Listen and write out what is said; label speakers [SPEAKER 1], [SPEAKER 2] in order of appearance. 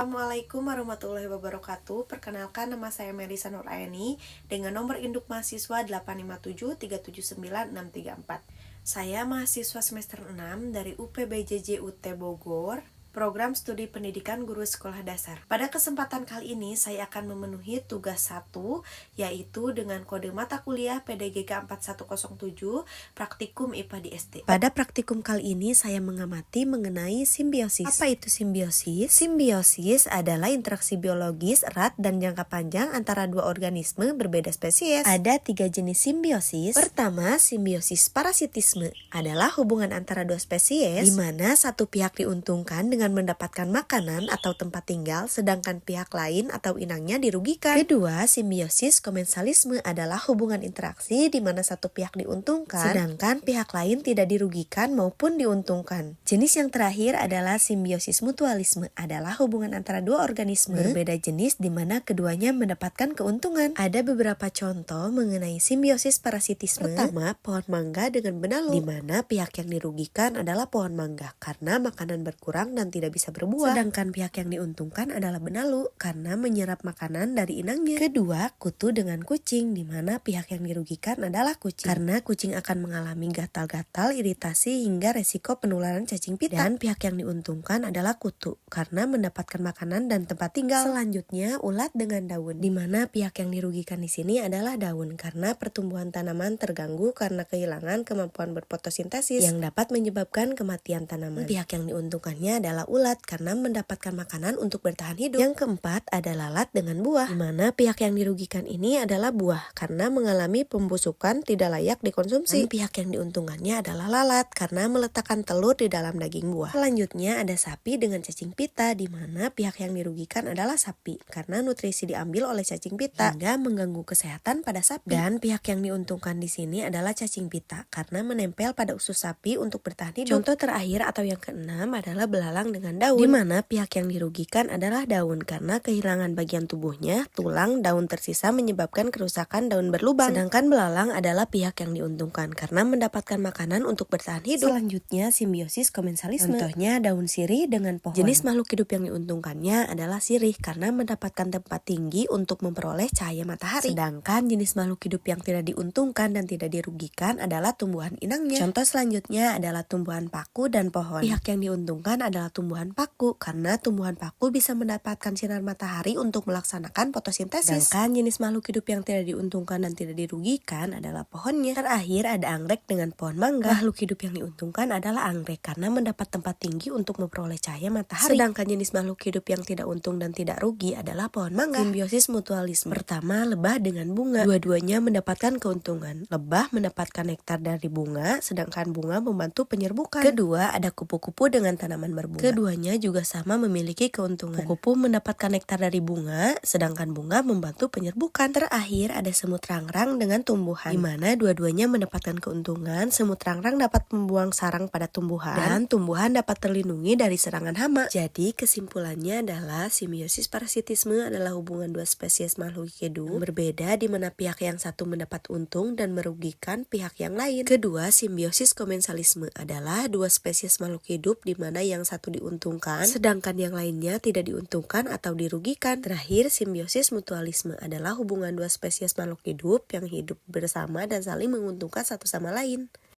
[SPEAKER 1] Assalamualaikum warahmatullahi wabarakatuh. Perkenalkan, nama saya Melisa Nuraini dengan nomor induk mahasiswa 857379634. Saya mahasiswa semester 6 dari UPBJJ UT Bogor, Program Studi Pendidikan Guru Sekolah Dasar. Pada kesempatan kali ini saya akan memenuhi tugas 1, yaitu dengan kode mata kuliah PDGK 4107 Praktikum IPA di SD. Pada praktikum kali ini saya mengamati mengenai simbiosis. Apa itu simbiosis? Simbiosis adalah interaksi biologis erat dan jangka panjang antara dua organisme berbeda spesies. Ada 3 jenis simbiosis. Pertama, simbiosis parasitisme adalah hubungan antara dua spesies di mana satu pihak diuntungkan dengan mendapatkan makanan atau tempat tinggal, sedangkan pihak lain atau inangnya dirugikan. Kedua, simbiosis komensalisme adalah hubungan interaksi di mana satu pihak diuntungkan, sedangkan pihak lain tidak dirugikan maupun diuntungkan. Jenis yang terakhir adalah simbiosis mutualisme, adalah hubungan antara dua organisme berbeda jenis di mana keduanya mendapatkan keuntungan. Ada beberapa contoh mengenai simbiosis parasitisme. Pertama, pohon mangga dengan benalu, di mana pihak yang dirugikan adalah pohon mangga karena makanan berkurang dan tidak bisa berbuah, sedangkan pihak yang diuntungkan adalah benalu karena menyerap makanan dari inangnya. Kedua, kutu dengan kucing, di mana pihak yang dirugikan adalah kucing karena kucing akan mengalami gatal-gatal, iritasi hingga resiko penularan cacing pita, dan pihak yang diuntungkan adalah kutu karena mendapatkan makanan dan tempat tinggal. Selanjutnya, ulat dengan daun, di mana pihak yang dirugikan di sini adalah daun karena pertumbuhan tanaman terganggu karena kehilangan kemampuan berfotosintesis yang dapat menyebabkan kematian tanaman. Pihak yang diuntungkannya adalah ulat karena mendapatkan makanan untuk bertahan hidup. Yang keempat ada lalat dengan buah, di mana pihak yang dirugikan ini adalah buah karena mengalami pembusukan tidak layak dikonsumsi. Dan pihak yang diuntungkannya adalah lalat karena meletakkan telur di dalam daging buah. Selanjutnya ada sapi dengan cacing pita, di mana pihak yang dirugikan adalah sapi karena nutrisi diambil oleh cacing pita hingga mengganggu kesehatan pada sapi. Dan pihak yang diuntungkan di sini adalah cacing pita karena menempel pada usus sapi untuk bertahan hidup. Contoh terakhir atau yang keenam adalah belalang dengan daun, di mana pihak yang dirugikan adalah daun karena kehilangan bagian tubuhnya, tulang, daun tersisa menyebabkan kerusakan daun berlubang. Sedangkan belalang adalah pihak yang diuntungkan karena mendapatkan makanan untuk bertahan hidup. Selanjutnya simbiosis komensalisme. Contohnya daun sirih dengan pohon. Jenis makhluk hidup yang diuntungkannya adalah sirih karena mendapatkan tempat tinggi untuk memperoleh cahaya matahari. Sedangkan jenis makhluk hidup yang tidak diuntungkan dan tidak dirugikan adalah tumbuhan inangnya. Contoh selanjutnya adalah tumbuhan paku dan pohon. Pihak yang diuntungkan adalah tumbuhan paku karena tumbuhan paku bisa mendapatkan sinar matahari untuk melaksanakan fotosintesis. Sedangkan jenis makhluk hidup yang tidak diuntungkan dan tidak dirugikan adalah pohonnya. Terakhir ada anggrek dengan pohon mangga. Makhluk hidup yang diuntungkan adalah anggrek karena mendapat tempat tinggi untuk memperoleh cahaya matahari. Sedangkan jenis makhluk hidup yang tidak untung dan tidak rugi adalah pohon mangga. Simbiosis mutualisme. Pertama, lebah dengan bunga. Dua-duanya mendapatkan keuntungan. Lebah mendapatkan nektar dari bunga, sedangkan bunga membantu penyerbukan. Kedua, ada kupu-kupu dengan tanaman berbunga. Keduanya juga sama memiliki keuntungan. Kupu-kupu mendapatkan nektar dari bunga, sedangkan bunga membantu penyerbukan. Terakhir ada semut rangrang dengan tumbuhan, di mana dua-duanya mendapatkan keuntungan. Semut rangrang dapat membuang sarang pada tumbuhan, dan tumbuhan dapat terlindungi dari serangan hama. Jadi kesimpulannya adalah simbiosis parasitisme adalah hubungan dua spesies makhluk hidup berbeda di mana pihak yang satu mendapat untung dan merugikan pihak yang lain. Kedua, simbiosis komensalisme adalah dua spesies makhluk hidup di mana yang satu diuntungkan sedangkan yang lainnya tidak diuntungkan atau dirugikan. Terakhir, simbiosis mutualisme adalah hubungan dua spesies makhluk hidup yang hidup bersama dan saling menguntungkan satu sama lain.